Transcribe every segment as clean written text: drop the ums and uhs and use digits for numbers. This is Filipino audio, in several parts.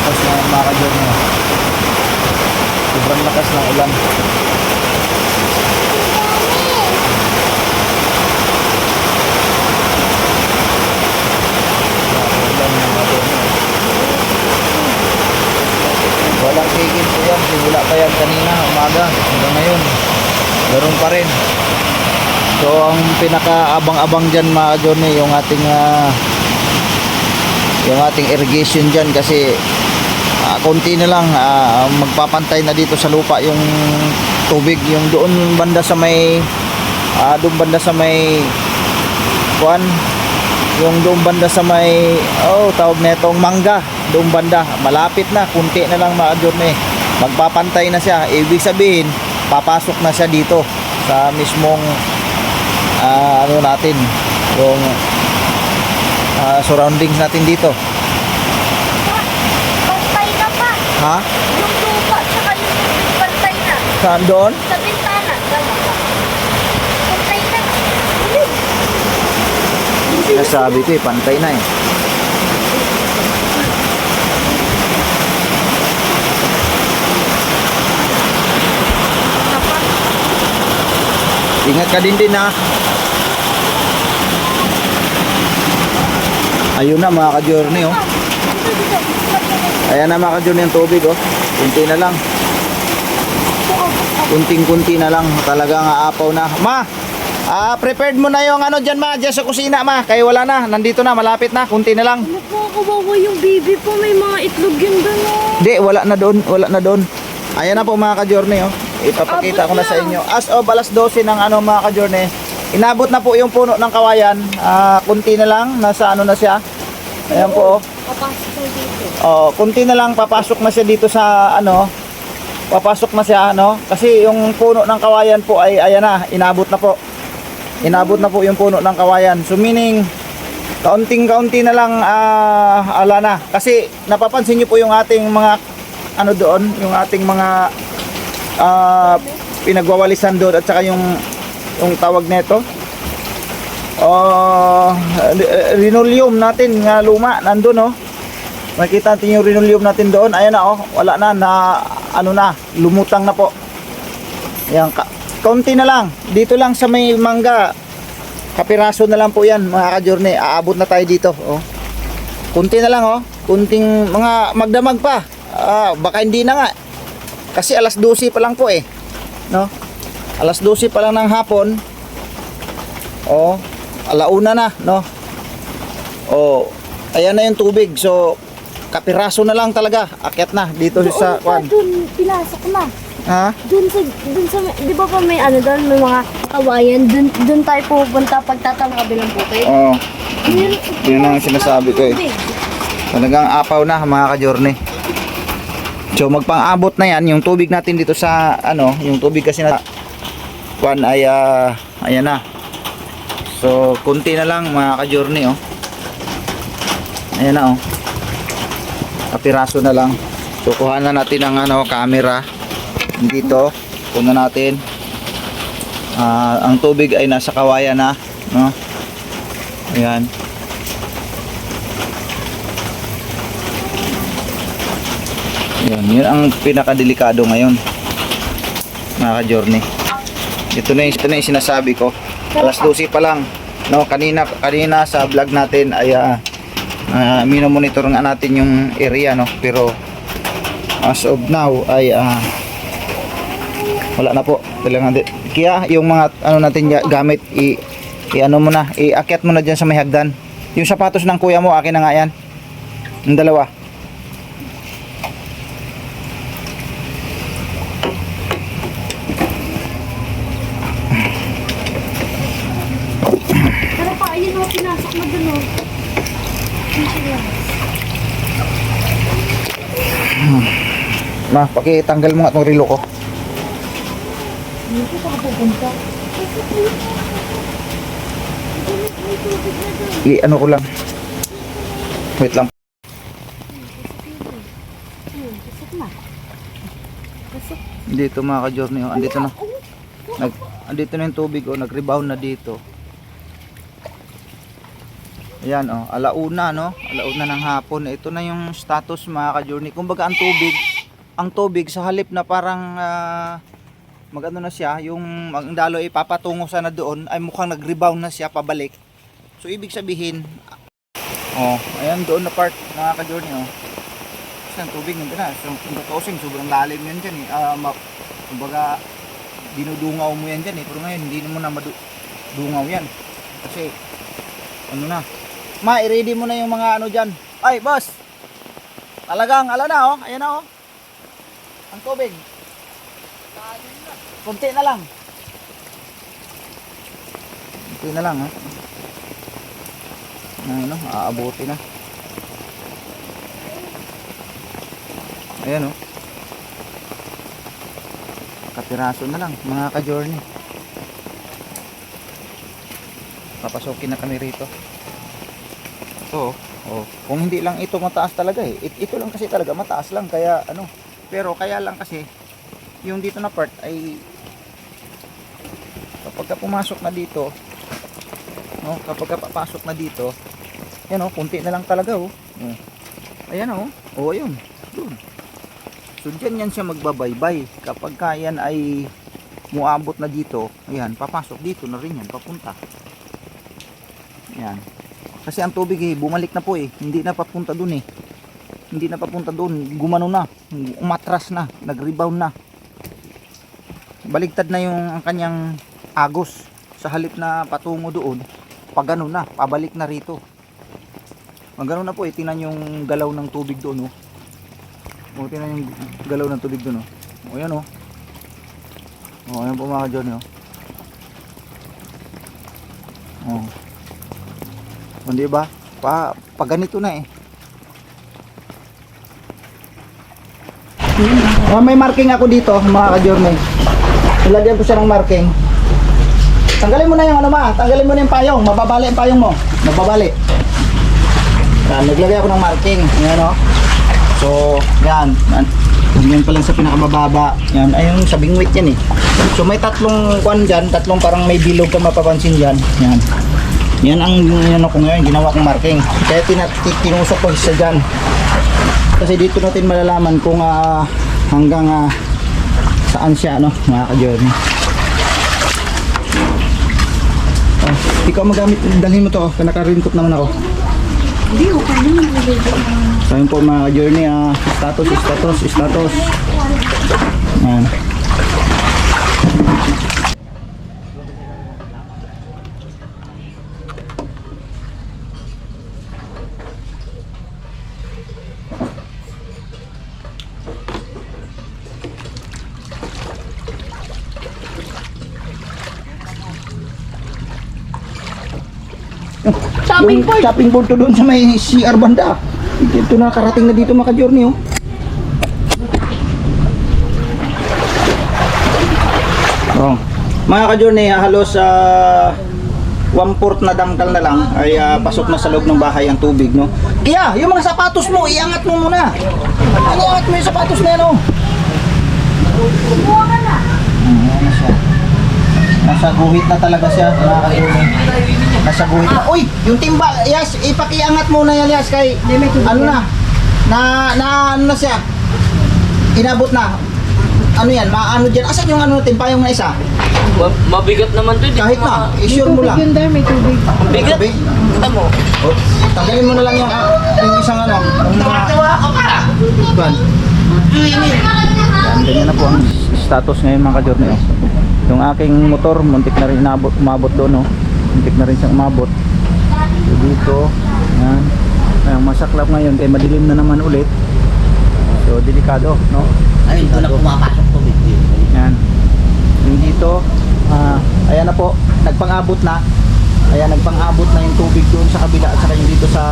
lakas na mga ka-journey. Sobrang lakas ng ulan. Walang tigil po yan. Simula pa yan kanina, umaga. Hanggang ngayon. Ganoon pa rin. So, ang pinaka-abang-abang dyan mga ka-journey, yung ating irrigation dyan kasi konti na lang magpapantay na dito sa lupa yung tubig. Yung doon banda sa may kuan, yung doon banda sa may tawag netong mangga, doon banda malapit na, kunti na lang mga ka-journey, magpapantay na siya. Ibig sabihin papasok na siya dito sa mismong natin yung surroundings natin dito. Pantay na pa. Ha? Yung lupa tsaka yung tubig pantay na. Saan doon? Sa bintana. Pantay na. Nasabi ko pantay na eh. Ingat ka din ha. Ayun na mga ka-journey oh. Ayan na mga ka-journey yung tubig oh. Kunti na lang. Kunting-kunti na lang. Talagang aapaw na. Ma! Prepared mo na yung dyan ma. Dyan sa kusina ma. Kaya wala na. Nandito na. Malapit na. Kunti na lang. Nakakawawa yung baby po. May mga itlog yun doon oh. Hindi. Wala na doon. Wala na doon. Ayan na po mga ka-journey oh. Ipapakita ko na sa inyo. As of alas 12 ng mga ka-journey. Inabot na po yung puno ng kawayan. Kunti na lang. Nasa na siya. Ayan po oh. Papasok na dito. Kunti na lang papasok na siya dito sa papasok na siya kasi yung puno ng kawayan po ay ayan na, inabot na po. Inabot na po yung puno ng kawayan. So meaning kaunting-kaunti na lang ala na. Kasi napapansin niyo po yung ating mga doon, yung ating mga pinagwawalisan doon at saka yung tawag nito. Linoleum natin nga luma nandun oh. Makita natin yung linoleum natin doon. Ayan na oh, wala na na lumutang na po. Ayan, kaunti na lang. Dito lang sa may mangga. Kapiraso na lang po yan mga ka-journey. Aabot na tayo dito oh. Kunti na lang oh. Kunting mga magdamag pa. Baka hindi na nga. Kasi alas 12 pa lang po eh. No? Alas 12 pa lang ng hapon. Oh, alauna na, no? Oh, ayan na yung tubig. So, kapiraso na lang talaga. Akyat na dito sa kwan. Doon, pinasok na. Ha? Doon sa, di ba pa may doon, may mga kawayan. Doon tayo pupunta pagtatang kabilang bukid. Oh. Yun ang sinasabi ko eh. Talagang apaw na mga ka-journey. So, magpang-abot na yan. Yung tubig natin dito sa, yung tubig kasi na kwan ay, ayan na. So, kunti na lang mga ka-journey oh. Ayan na oh. Kapiraso na lang. So, kuha na natin ang camera dito. Kuha natin. Ang tubig ay nasa kawayan na, no? Ayan. Ayan, yun ang pinakadelikado ngayon mga ka-journey. Ito na yung sinasabi ko. Alas 12 pa lang, no? Kanina sa vlog natin ay minomonitor nga natin yung area, no? Pero as of now ay wala na po. Kaya yung mga natin gamit mo na, iakyat mo na diyan sa may hagdan. Yung sapatos ng kuya mo, akin na nga yan. Yung dalawa. Ayun o, pinasok na dun o. Ma, pakitanggal mo nga itong relo ko. Dito pa pupunta. Ano ko lang. Wait lang. Pasok na. Pasok. Dito mga ka-journey, andito na. Andito na yung tubig, nag-rebound na dito. Ayan oh, alauna no, alauna ng hapon. Ito na yung status mga ka-journey. Kumbaga ang tubig sa halip na parang magano na siya, yung ang dalo ay papatungo sana doon ay mukhang nag-rebound na siya pabalik. So ibig sabihin, oh, ayan doon na part mga ka-journey oh. Kasi ang tubig nandun na. So kung tutusin, sobrang lalim yan dyan eh. Kumbaga dinudungaw mo yan dyan eh. Pero ngayon hindi mo na madungaw yan. Kasi ano na. Ma, i-ready mo na yung mga ano dyan. Ay, boss! Talagang, ala na oh. Ayan na oh. Ang tubig. Kunti na lang. Kunti na lang ha. Ano, aabuti na. Ayan oh. Kapiraso na lang mga ka-journey. Papasokin na kami rito. Ito oh. Kung hindi lang ito mataas talaga eh. Ito lang kasi talaga mataas lang kaya ano. Pero kaya lang kasi yung dito na part ay kapag ka pumasok na dito, no, kapag ka papasok na dito, yan oh, kunti na lang talaga oh. Ayan oh. Oh, ayun. Doon. So dyan yan siya magbabaybay. Kapag yan ay muabot na dito, ayan, papasok dito na rin yan, papunta. Ayan. Kasi ang tubig eh, bumalik na po eh. Hindi na papunta dun eh. Hindi na papunta dun. Gumano na. Umatras na. Nag-rebound na. Baligtad na yung ang kanyang agos. Sa halip na patungo doon, pagano na, pabalik na rito. Magano na po eh. Tingnan yung galaw ng tubig doon oh. O, tingnan yung galaw ng tubig doon oh. O, yan oh. O, ayan po mga ka-journey oh. O. Hindi ba? Pa ganito na eh. May marking ako dito mga ka-journey. Ilagyan ko siya ng marking. Tanggalin mo na yung ano ma. Tanggalin mo na yung payong. Mababali yung payong mo. Mababali. Yan, naglagay ako ng marking. Yan o. So, yan. Yan pa lang sa pinakabababa. Yan. Ayun, sa bingwit yan eh. So, may tatlong kwan dyan. Tatlong parang may bilog ka mapapansin dyan. Yan. Yan ang ano ko ngayon, ginawa kong marking. Kaya tinusok ko siya dyan. Kasi dito natin malalaman kung hanggang saan siya, no, mga ka-journey. Ikaw magamit, dalhin mo to, naka-raincoat naman ako. Hindi, okay naman. So yun po mga ka-journey, status. Yan. Shopping board. Shopping board to doon sa may CR banda. Ito nakarating na dito mga ka-journey oh. Oh. Mga ka-journey, halos 1/4 na dangkal na lang ay pasok na sa loob ng bahay ang tubig, no? Kaya, yung mga sapatos mo, iangat mo muna. Iangat mo yung sapatos na yan, oh. Kumuha ka na. Ano siya? Nasa guhit na talaga siya, mga ka-journey. Nasa guhit na. Uy, yung timba, Yas, ipakiangat muna yan, Yas, kay ano na ano na siya. Inabot na. Ano yan, maano dyan. Asan yung ano natin, payong na isa? Mabigat naman to. Kahit na, i-sure mo lang. Yun there, may tubig. Bigat. Sabi? Kita mo. Oh, tanggalin mo na lang yung isang ano, yung mga ban. Yan, ganyan na po ang status ngayon mga ka-journey. Oh. Yung aking motor, muntik na rin umabot doon. Oh. Muntik na rin siyang umabot. So, dito, yan. Ang masaklap ngayon, kaya madilim na naman ulit. So, delikado, no? Ayun, doon na pumapasok tubig. Yan. Yung dito, ayan na po, nagpang-abot na. Ayan, nagpang-abot na yung tubig doon sa kabila at saka yung dito sa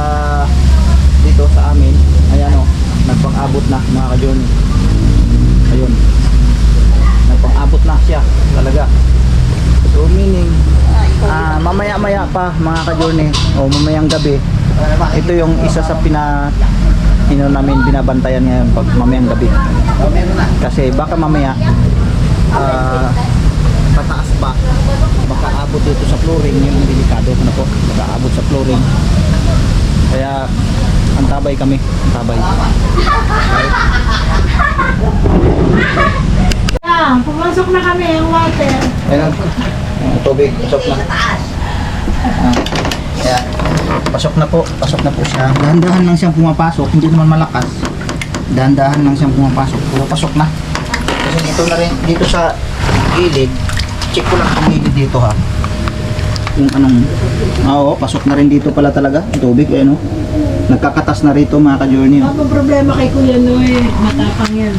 amin. Ayan o, nagpang-abot na mga ka-journey. Ayun. Nagpang-abot na siya talaga. So meaning, mamaya-maya pa mga ka-journey o mamayang gabi, ito yung isa sa namin binabantayan ngayon pag mamayang gabi. Kasi baka mamaya pataas pa, baka abot dito sa flooring, yung delikado na po, baka abot sa flooring. Kaya antabay kami, antabay. Pumasok na kami yung water. Ayan, ang tubig, pasok na. Ayan, pasok na po siya. Dahan-dahan lang siyang pumapasok, hindi naman malakas. Dahan-dahan lang siyang pumapasok, puro pasok na. Kasi dito na rin, dito sa gilid, check ko lang ang gilid dito ha. Yung anong, oo, pasok na rin dito pala talaga, ang tubig, ayan o. Nagkakatas na rito mga ka-journey. Oh. Ang problema kay Kuya Noy, matapang yan.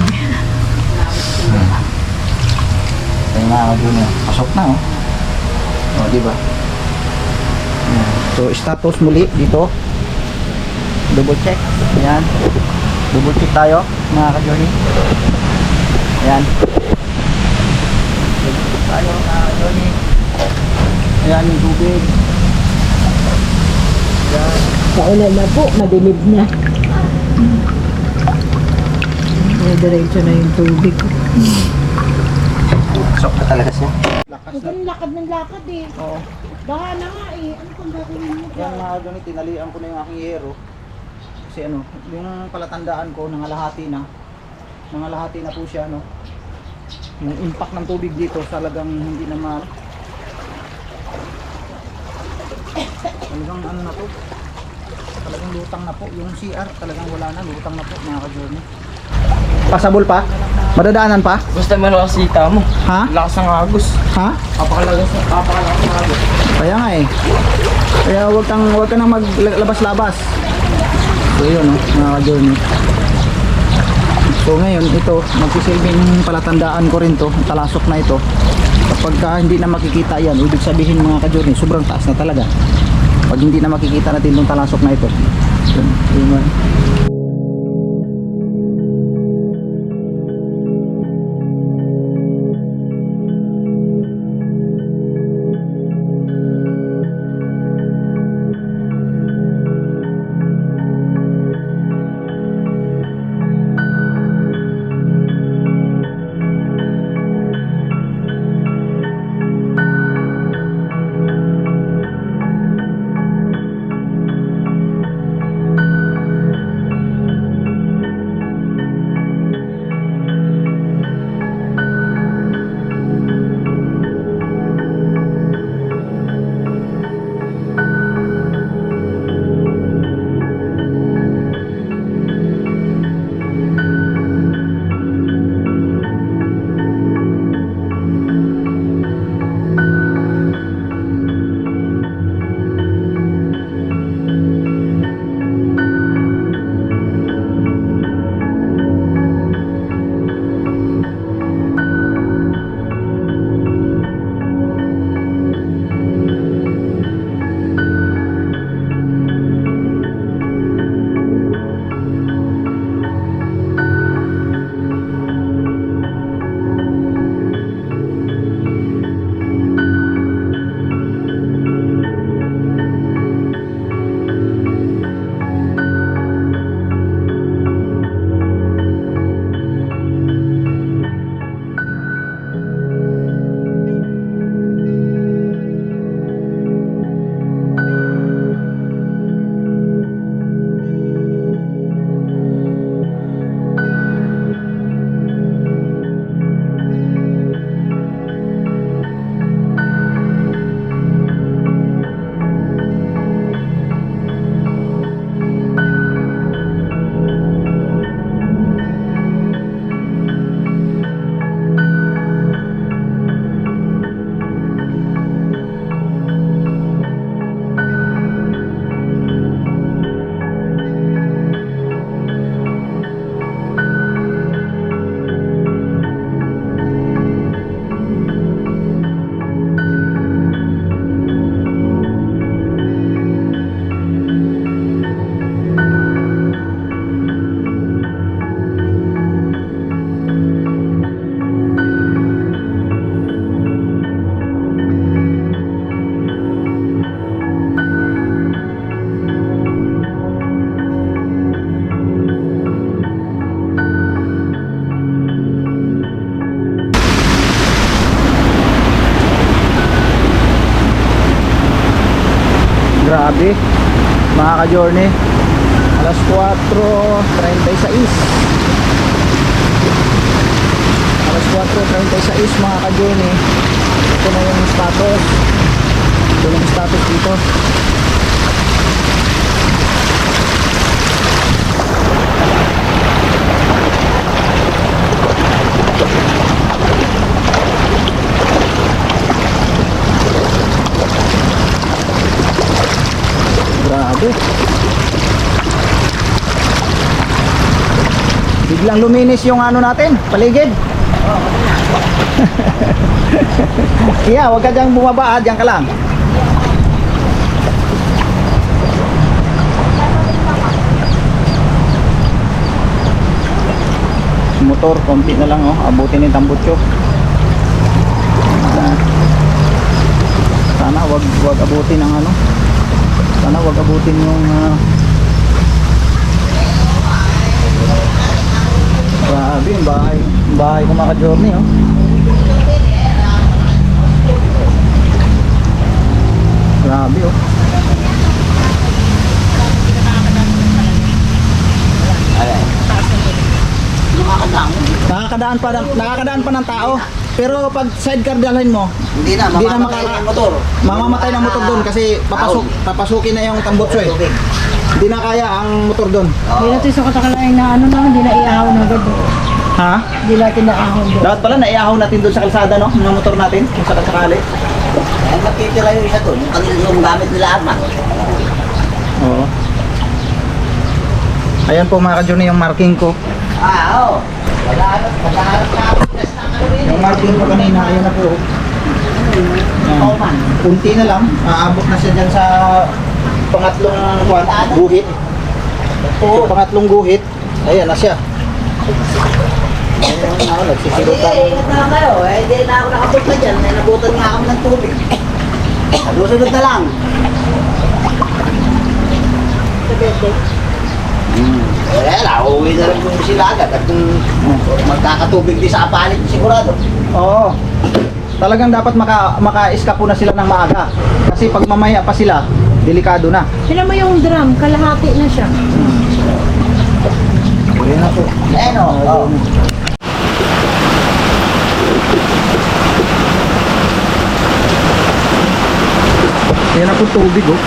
Ayan mga ka-journey, pasok na oh. O, diba? Ayan. So, status muli dito. Double check. Ayan. Double check tayo mga ka-journey. Ayan. Double check tayo mga ka-journey. Ayan yung tubig. Ayan. Paulan na po, madilim na. Diretso na yung tubig. Pasok na talaga siya. Lakas Huwag na. kang lakad ng lakad eh. Oo. Baka na nga eh. Ano kung gagawin mo? Yan mga ganito, tinalian ko na yung aking hero. Kasi ano, yung palatandaan ko, nangalahati na. Nangalahati na po siya, no. Yung impact ng tubig dito, talagang hindi na talagang ano na to. Talagang lutang na po. Yung CR, talagang wala na. Lutang na po, mga ka-journey. Pasabol pa? Madadaanan pa? Basta malakas sita mo. Ha? Lakas ng agos. Ha? Papakalagas ng agos. Kaya nga eh. Kaya wag ka nang maglabas-labas. So yun no, mga ka-journey. So ngayon ito, magsisilbing palatandaan ko rin to, talasok na ito. Kapag hindi na makikita yan, ibig sabihin mga ka-journey, sobrang taas na talaga. Pag hindi na makikita natin itong talasok na ito. Yun. Grabe. mga ka-journey. Alas 4:36. Alas 4:36 mga ka-journey. Ito na yung status. Ito na yung status dito. Grabe. Biglang luminis yung ano natin, paligid. Iya, wag ka dyan bumaba, dyan ka lang. Motor, konti na lang oh, abutin yung tambutso. Sana wag abutin ang ano. Sana wag abutin yung grabe yung bahay ko mga ka-journey oh. Grabe oh. Nakakadaan pa ng tao. Pero pag sidecar dalhin mo, Hindi na, mamamatay na yung motor. mamamatay ng motor doon kasi papasukin na yung tambutso eh. Hindi na kaya ang motor doon. Hindi natin sa katakalain na ano na, hindi na iahaw na agad. Ha? Hindi natin naahon doon. Dapat pala naiahaw natin doon sa kalsada no, ng motor natin kung sakali. Ay, magtitira yung isa doon. Yung kanila yung gamit nila arma. Oo. Ayan po mga ka-journey yung marking ko. Oo. Mag-aaral na ako. Yung marking ko kanina, ayan na po. Ayan. Kunti na lang, aabot na siya dyan sa pangatlong guhit. Sa pangatlong guhit, ayan na siya. Ayan na, nagsisilot Hindi, ako. ingat na lang kayo. Eh, hindi na ako nakapunta dyan. May nabutan nga kami ng tubig. Susunod na lang. Uuwi na rin po sila agad. At magkakatubig din sa apalit sigurado. Oo. Talagang dapat maka-eskapo na sila ng maaga. Kasi pag mamaya pa sila, delikado na. Sila mo yung drum, kalahati na siya. Ayan na po. Ayan o. Oh. Ayan na po tubig oh.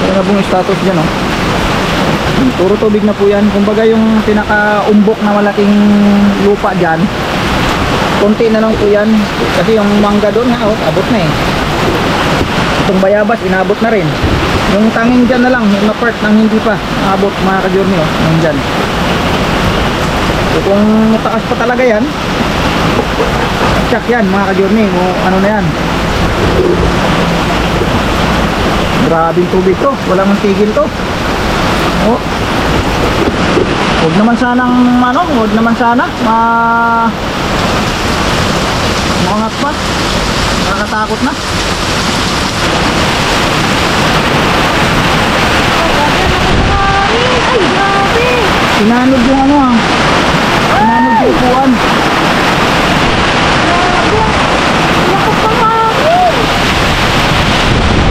Ayan na pong status dyan oh. Puro tubig na po yan. Kumbaga yung pinaka-umbok na malaking lupa dyan, konti na lang po yan. Kasi yung mangga doon nga oh, abot na eh. Itong bayabas, inabot na rin. Yung tanging dyan na lang, yung na part nang hindi pa abot mga ka-journey oh. Yung dyan. So kung mataas pa talaga yan, check yan mga ka-journey. Ano na yan. Grabing tubig to, walang tigil to. Oh. Huwag naman sanang huwag naman sana maangat pa. Nakakatakot na. Ay, grabe! Sinanod yung ano ah. Sinanod yung upuan. Lakas ng hangin!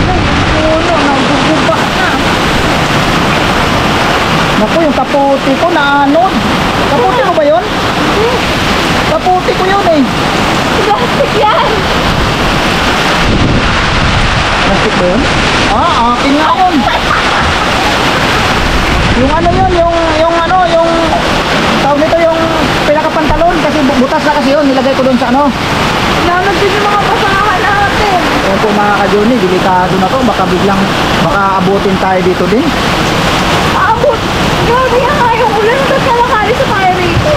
Ay, yung puno, naguguba na. Naku, yung kaputi ko naanod. Kaputi ko ba yun? Kaputi ko yun eh. Plastic yan! Plastic ba yun? Akin nga yun. Yung ano yun, yung ano, yung tawag nito yung pinakapantalon kasi butas na kasi yun, nilagay ko doon sa ano. Nanod din yung mga pasangahan natin. Ayan po mga ka-journey, delikado na to, baka biglang, baka abutin tayo dito din. Abot! Grabe yan nga yung ulan. Ba't kalakali sa fire rito?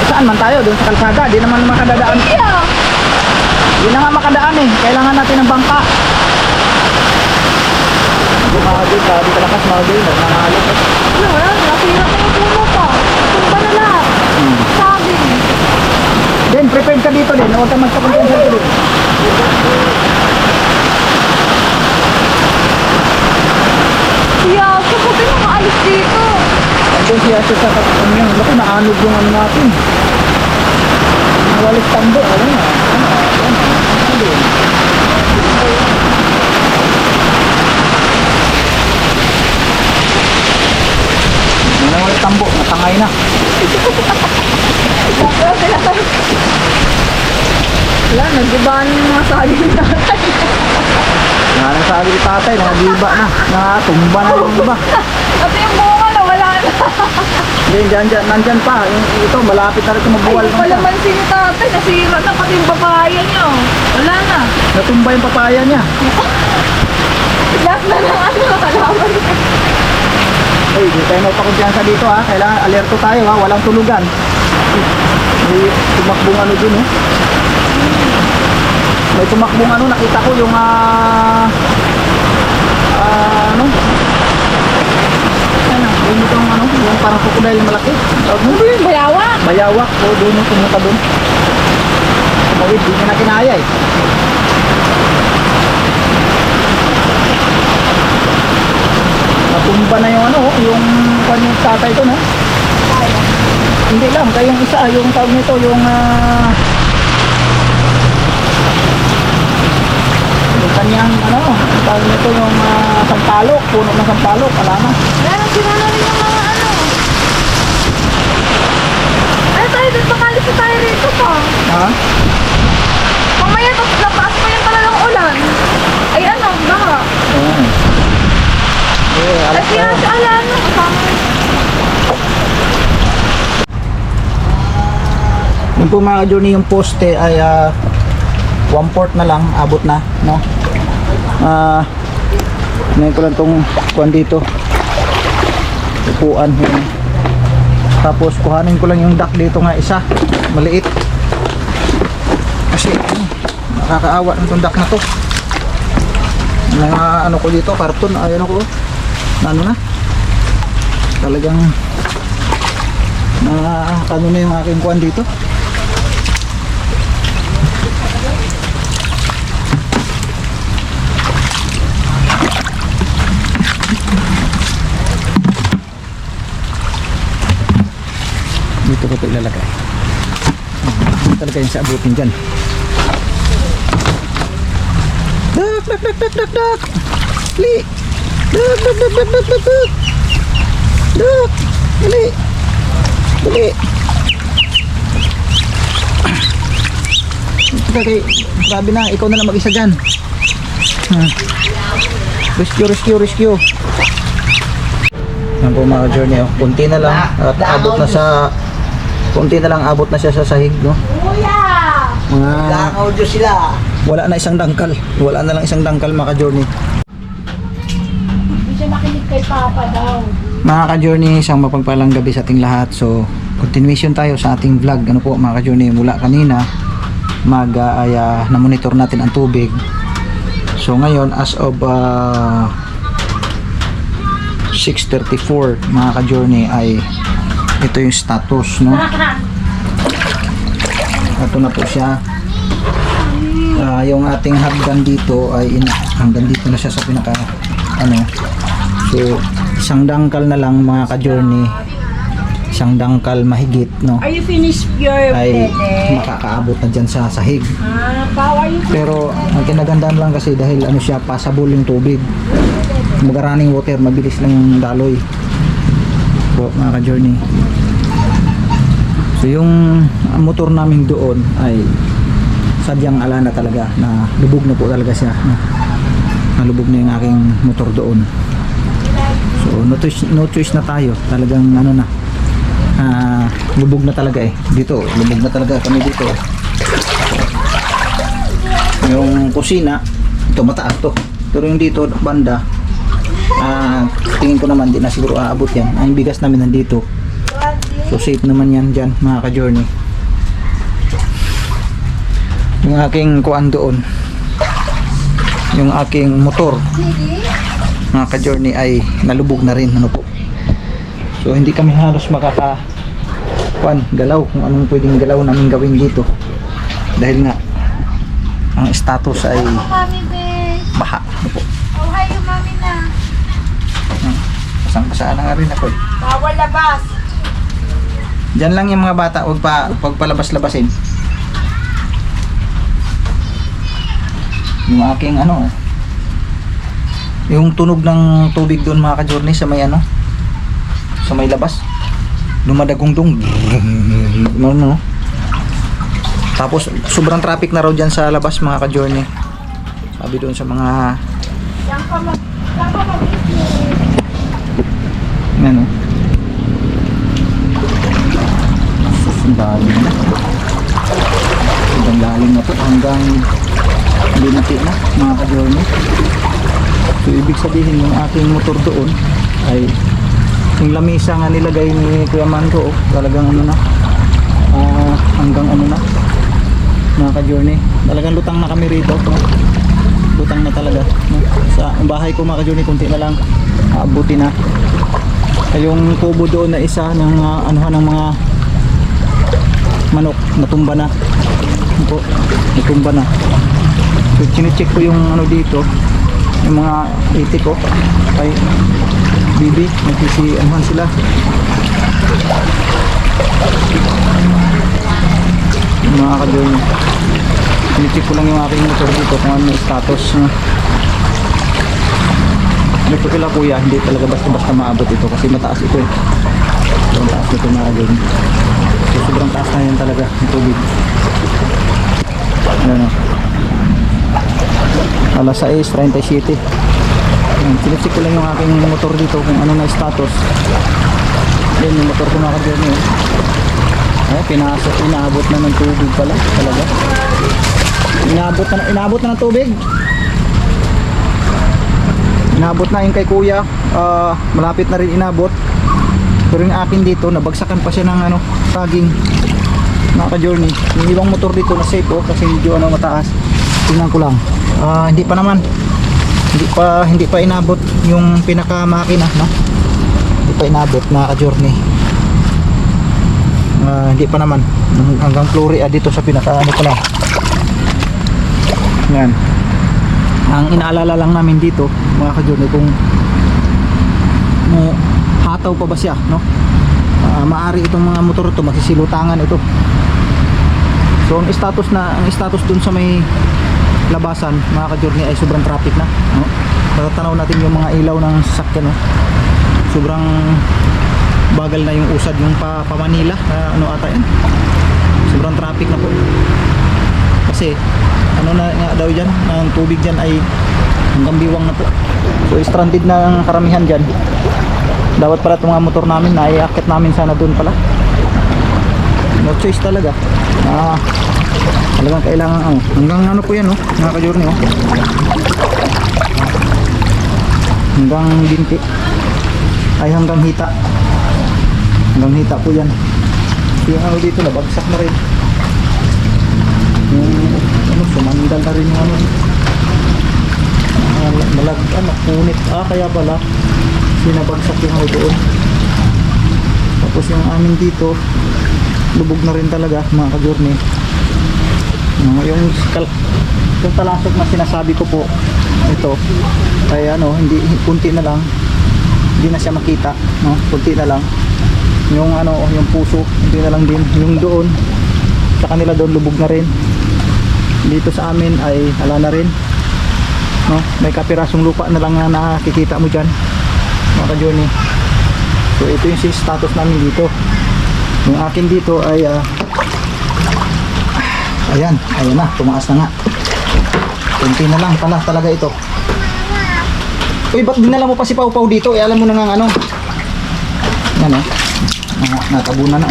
Saan man tayo? Doon sa kalsada, di naman makadadaan. Yeah! Di na nga makadaan eh, kailangan natin ng bangka. Mahagod, grabe kalakas mahagod, nagmahalot eh. Ano wala? Nasira ko yung puno pa. Tumba na lahat. Saging. Then, prepared ka dito din, huwag ka magpapunta dito din. Yeah, kapag yung maalis dito. Andun siya sa ano yan, laki naanod yung ano natin. Nawalis tambo, ano na. Nagibaan yung mga saging tatay. Sabi ni tatay, nakagiba na. Nakatumba na yung iba. At yung bunga na wala na. Hindi, nandyan pa. Ito, malapit na rin ito mabuwal. Ay, wala man si tatay. Nasira na pati yung papaya niya. Oh. Wala na. Natumba yung papaya niya. Lahat na lang ano nakalaman. Ay, hindi tayo magpakumpiyansa dito ha. Kailangan alerto tayo ha. Walang tulugan. May tumakbong ano dun eh. May tumakbong ano. Nakita ko yung ano? Ano? Yung ano? Yung parang crocodile na malaki. Bayawak. Bayawak. O, doon yung pumunta doon. Tumawid, di niya na kinaya eh. Natumba na yung ano, yung kanyang tatay ko, no? Hindi lang, kaya yung isa, yung tawag nito, yung kanyang, ano, tawag nito yung sampalok, puno ng sampalok, wala na. Ayan, sinala rin yung mga ano. Ay, tayo dito, kalis tayo rito pa. Ha? Mamaya, lapas pa yung talagang ulan. Ay, ano, baha. Oo. Eh, At alas kaya na. sa alam, kasama. Yung po mga journey, yung poste ay 1/4 na lang, abot na, no? Ngayon ko lang itong kuhan dito. Upuan. Yun. Tapos kuhanin ko lang yung duck dito nga isa. Maliit. Kasi nakakaawa ng itong duck na to. Mga ano ko dito, karton, ayun ako. Ano na? Talagang ano na yung aking kuhan dito. Dito ko ito ilalagay. Talaga yung sa abutin dyan. Duck, duck, duck, duck, duck, duck. Li. Duck, duck, duck, duck, duck, duck, duck. Duck. Dali. Dali. Okay, grabe na. Ikaw na lang mag-isa dyan. Rescue, rescue, rescue. Yan po mga journey. Oh. Kunti na lang. At abot na sa... Kunti na lang abot na siya sa sahig. No? Mga... Langaw Diyos sila. Wala na isang dangkal. Wala na lang isang dangkal mga ka-journey. Hindi siya nakinig kay Papa daw. Mga ka-journey, isang mapagpalang gabi sa ating lahat. So, continuation tayo sa ating vlog. Ano po mga ka-journey, mula kanina na-monitor natin ang tubig. So, ngayon as of 6:34 mga ka-journey ay ito yung status, no? Ito na po siya. Yung ating hagdan dito ay hanggang dito na siya sa pinaka ano. So, isang dangkal na lang mga ka-journey. Isang dangkal mahigit, no? Are you finished your Ay plate? makakaabot na dyan sa sahig. Pao, are you Pero ang kinagandaan lang kasi dahil ano siya, passable yung tubig. Mag-running water, mabilis lang yung daloy. Po mga ka-journey. So yung motor namin doon ay sadyang ala na talaga, na lubog na po talaga siya. Nalubog na yung aking motor doon. So no choice na tayo. Talagang ano na, lubog na talaga eh. Dito, lubog na talaga kami dito. Yung kusina, ito mataas to. Pero yung dito, banda, tingin ko naman di na siguro aabot yan. Ang bigas namin nandito. So safe naman yan dyan mga ka-journey. Yung aking kuan doon, yung aking motor mga ka-journey ay nalubog na rin, ano po. So hindi kami halos galaw kung anong pwedeng galaw namin gawin dito dahil nga ang status ay baha, ano po. Oh, hi, mami na. Pasang-pasaan na nga rin ako. Bawal labas. Diyan lang yung mga bata, huwag palabas-labasin. Yung aking ano, yung tunog ng tubig doon mga ka-journey sa may ano, sa may labas, dumadagong-dung. Ano? Tapos sobrang traffic na raw dyan sa labas mga ka-journey. Sabi doon sa mga ano, ang lalim na. Ang lalim na po hanggang binati na mga ka-journey. So ibig sabihin yung aking motor doon ay yung lamisa nga nilagay ni Kuya Mando, talagang ano na, hanggang ano na mga ka-journey. Talagang lutang na kami rito, no? Lutang na talaga, no? Sa bahay ko mga ka-journey, kunti na lang aabuti na. Yung kubo doon na isa ng anuhan ng mga manok, natumba na. Ano po, natumba na. So chinecheck ko yung ano dito, yung mga itik ko ay bibi, nagsisi-anuhan sila. Yung mga ka-journey, chinecheck ko lang yung aking motor dito kung ano yung status na. Ito kila kuya, hindi talaga basta-basta maabot ito kasi mataas ito eh. Sobrang taas nito mga ka-journey. So sobrang taas na yan talaga yung tubig. Ayan o, alas 6:37. Sinecheck ko lang yung aking motor dito kung ano na status. Yan yung motor ko mga ka-journey. Ay, pinasok, inaabot na ng tubig pala talaga. Inaabot na ng tubig. Inabot na yung kay kuya, malapit na rin inabot. Pero yung akin dito, nabagsakan pa siya ng ano, saging mga ka-journey. Yung ibang motor dito na safe kasi medyo ano, mataas. Tingnan ko lang, hindi pa naman, hindi pa inabot yung pinaka makina, no? Hindi pa inabot mga ka-journey. Hindi pa naman hanggang flooring dito sa pinaka ano ko lang. Yan. Ang inaalala lang namin dito mga ka-journey kung hataw pa ba siya, no? Maari itong mga motor ito magsisilutangan ito. So ang status dun sa may labasan mga ka-journey ay sobrang traffic na, no? Matatanaw natin yung mga ilaw ng sasakyan, no? Sobrang bagal na yung usad yung pa Manila, ano ata yan, sobrang traffic na po kasi ano na nga daw dyan, ang tubig dyan ay hanggang biwang na po. So stranded na ang karamihan dyan. Dapat pala itong mga motor namin na iakit namin sana doon pala. No choice talaga. Talagang kailangan hanggang ano po yan, mga ka-journey, hanggang binti ay hanggang hita. Hanggang hita po yan. Yung ano dito nabagsak na rin. Yung ano, sumandal na rin yung ano, napunit, kaya pala sinabagsak yung ano doon. Tapos yung amin dito lubog na rin talaga mga ka-journey. Yung talasok na sinasabi ko po, ito ay ano, hindi, kunti na lang, hindi na siya makita, no? Kunti na lang yung ano, yung puso, hindi na lang din. Yung doon sa kanila doon lubog na rin. Dito sa amin ay ala na rin, no? May kapirasong lupa na lang na nakikita mo dyan mga ka-journey. So ito yung status namin dito. Yung akin dito ay ayan na, tumaas na nga. Kunti na lang pala talaga ito. Uy, ba't dinala mo pa si Pau Pau dito? Alam mo na nga ano, yan natabunan na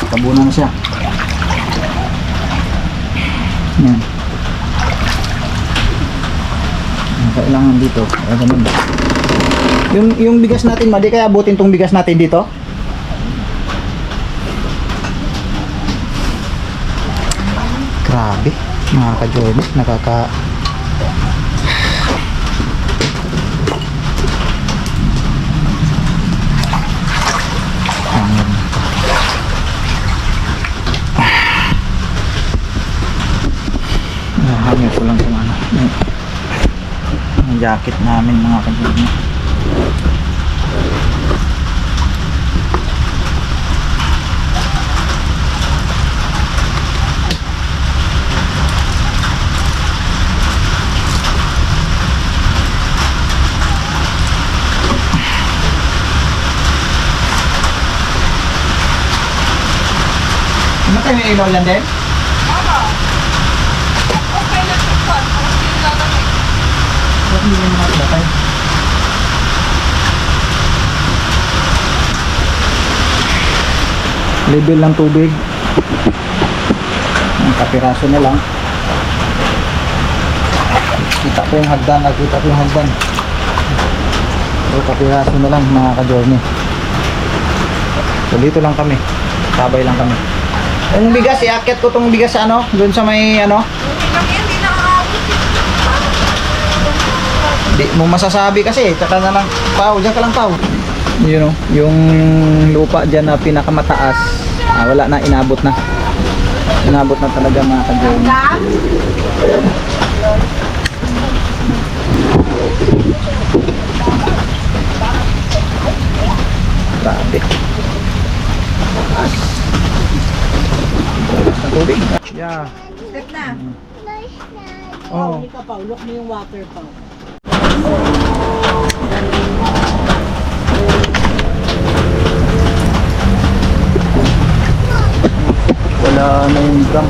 tabunan na siya. Yan. Kailangan dito. Ganun. Yung bigas natin, di kaya abutin tong bigas natin dito? Grabe, mga ka-journey, hangin ko lang kung ano yung jacket namin mga ka-journey. Kasi may ilaw yan din? Ba't hindi mo nakilakay? Level ng tubig. Ang kapiraso na lang. Kita ko yung hagdan, nakita ko yung hagdan. So kapiraso na lang mga ka-journey. So dito lang kami. Sabay lang kami. Yung bigas, iakyat ko tong bigas sa ano, doon sa may ano. Di mo masasabi kasi, tsaka na lang pao, diyan ka lang pao. You know, yung lupa dyan na pinakamataas, wala na, inabot na. Inabot na talaga mga ka-journey. Grabe. Sa tubig. Yeah. Step na. Oh. Hindi ka pa, ulok mo yung water pa. Wala na yung drum.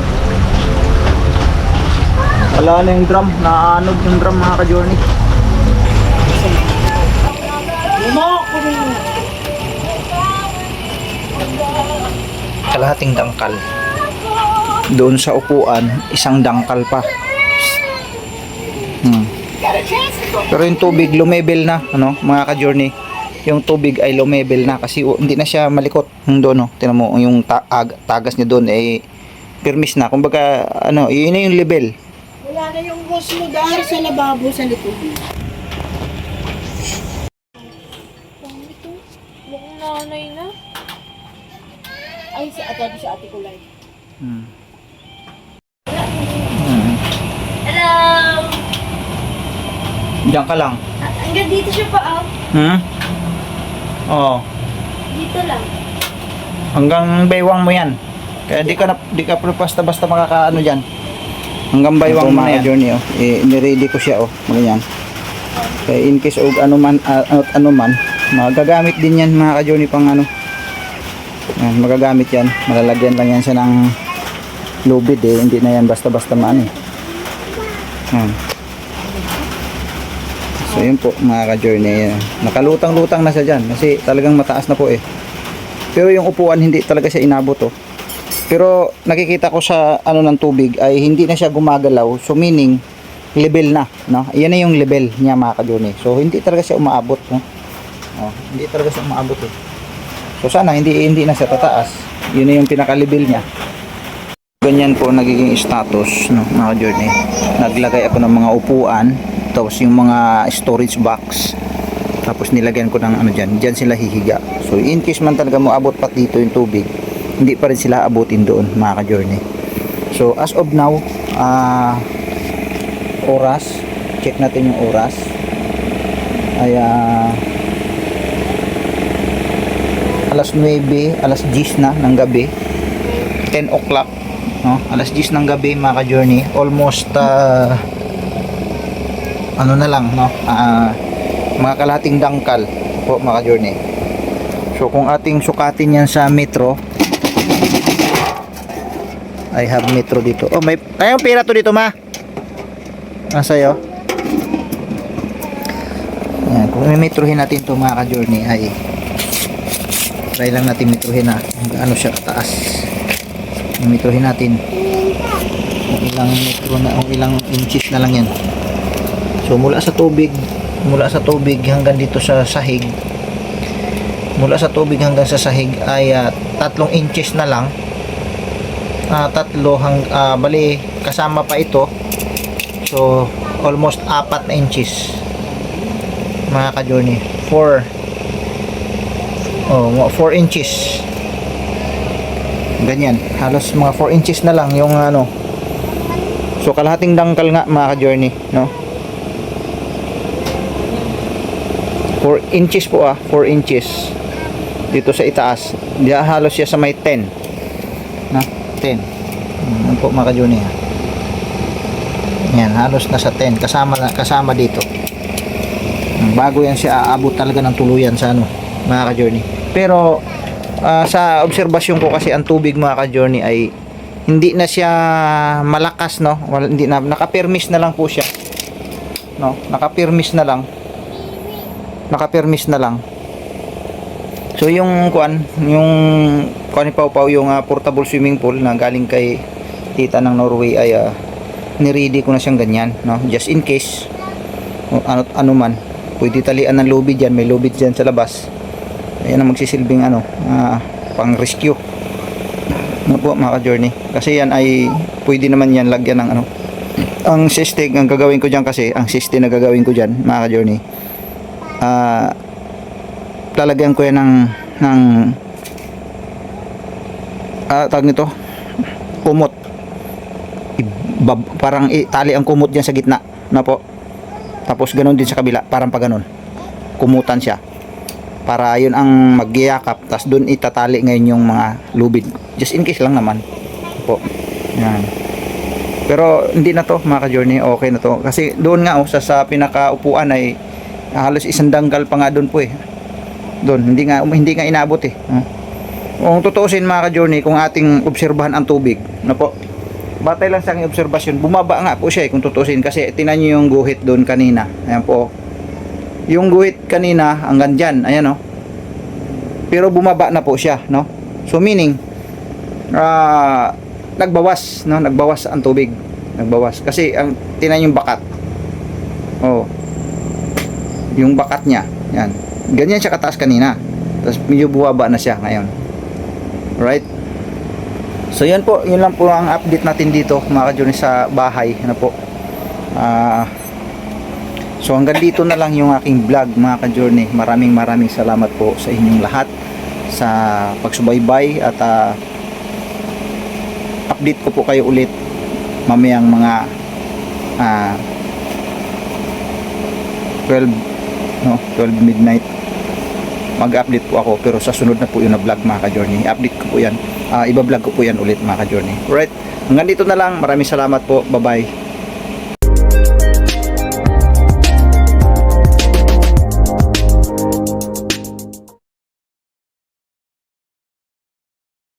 Wala na yung drum. Naanog yung drum mga ka-journey. Kalahating dangkal. Doon sa upuan, isang dangkal pa. Pero yung tubig lumebel na, ano, mga ka-journey. Yung tubig ay lumebel na kasi hindi na siya malikot. Doon, no. Tingnan mo yung tagas niya doon ay permis na. Kumbaga, ano, yun na yung level. Wala na yung boss mo dahil sa lababo sa likod. Mukhang nanay na. Ay, si ate ko lang. Hello! Diyan ka lang. Hanggang dito siya pa, Oo. Dito lang. Hanggang baywang mo yan. Kaya di ka basta makakaano diyan. Hanggang baywang mo na yan. Journey, oh. Ni-ready ko siya, oh. Ganyan. Kaya in case og ano man, magagamit din yan mga ka-journey pang ano. Yan, magagamit yan. Malalagyan lang yan siya ng lubid eh. Hindi na yan basta-basta man eh. Yan. So yun po mga ka-journey. Nakalutang-lutang na siya dyan. Kasi talagang mataas na po eh. Pero yung upuan hindi talaga siya inabot oh. Pero nakikita ko sa ano ng tubig ay hindi na siya gumagalaw. So meaning level na, no? Iyan na yung level niya mga ka-journey. So hindi talaga siya umaabot, no? Oh, hindi talaga siya umaabot eh. So sana hindi na siya tataas. Yun na yung pinaka-level niya. Ganyan po nagiging status, no, mga ka-journey. Naglagay ako ng mga upuan, tapos yung mga storage box. Tapos nilagyan ko ng ano diyan sila hihiga. So in case man talaga mo abot pa dito yung tubig, hindi pa rin sila abutin doon mga ka-journey. So as of now, oras, check natin yung oras. Ay alas 9, alas 10 na ng gabi. 10 o'clock, no? Alas 10 ng gabi mga ka-journey. Almost ano na lang, no? Mga kalahating dangkal po mga ka-journey. So kung ating sukatin yan sa metro, I have metro dito. Oh, may kayong pera to dito, ma. Sa'yo. Ayan, kung metrohin natin to mga ka-journey ay try lang natin metrohin na kung gaano siya kataas. Metrohin natin kung ilang metro na, kung ilang inches na lang yan. So mula sa tubig hanggang dito sa sahig, mula sa tubig hanggang sa sahig ay 3 inches na lang. Bali kasama pa ito. So almost 4 na inches mga ka-journey. 4 inches. Ganyan, halos mga 4 inches na lang yung ano. So kalahating dangkal nga mga ka-journey, no? 4 inches po 4 inches dito sa itaas. Diya halos siya sa may 10 na 10. Ano po mga ka-journey ha? Yan, halos nasa 10 kasama dito. Bago yan siya aabot talaga ng tuluyan sa ano mga ka-journey. Pero sa obserbasyon ko kasi ang tubig mga ka-journey ay hindi na siya malakas, no? Hindi na, naka-permis na lang po siya, no? Naka-permis na lang. Naka-permis na lang. So yung yung ni Pau Pau, yung portable swimming pool na galing kay tita ng Norway ay ni-ready ko na siyang ganyan, no? Just in case ano man, pwede talian ng lubid diyan, may lubid diyan sa labas. Ayan ang magsisilbing pang rescue. Ano po mga ka-journey? Kasi yan ay pwede naman yan lagyan ng ang system ang gagawin ko diyan, kasi ang system na gagawin ko diyan mga ka-journey, lalagyan ko yan ng tawag nito, kumot. Parang itali ang kumot diyan sa gitna, na po. Tapos ganoon din sa kabila, parang pa ganoon. Kumutan siya. Para yun ang magyakap, tas doon itatali ngayon yung mga lubid. Just in case lang naman. Po. Yan. Pero hindi na to mga ka-journey, okay na to. Kasi doon nga sa pinakaupuan ay halos isang danggal pa nga doon po eh. Doon, hindi nga inabot eh. Kung tutuusin mga ka-journey, kung ating obserbahan ang tubig, na po, batay lang sa aking obserbasyon, bumaba nga po siya eh, kung tutuusin. Kasi tinan nyo yung guhit doon kanina. Ayan po. Yung guhit kanina hanggang dyan, ayan oh. Pero bumaba na po siya, no? So meaning nagbawas, no? Nagbawas ang tubig. Nagbawas kasi ang tinan yung bakat. Oh. Yung bakat niya, yan. Ganyan siya kataas kanina. Tapos medyo bumaba na siya ngayon. Right? So yan po, yun lang po ang update natin dito mga ka-journey sa bahay, ano po. So hanggang dito na lang yung aking vlog mga ka-journey. Maraming salamat po sa inyong lahat sa pagsubaybay at update ko po kayo ulit mamayang mga 12 midnight. Mag-update po ako, pero sa sunod na po yung na vlog mga ka-journey. Update ko po yan. Iba-vlog ko po yan ulit mga ka-journey. Alright, hanggang dito na lang. Maraming salamat po. Bye-bye.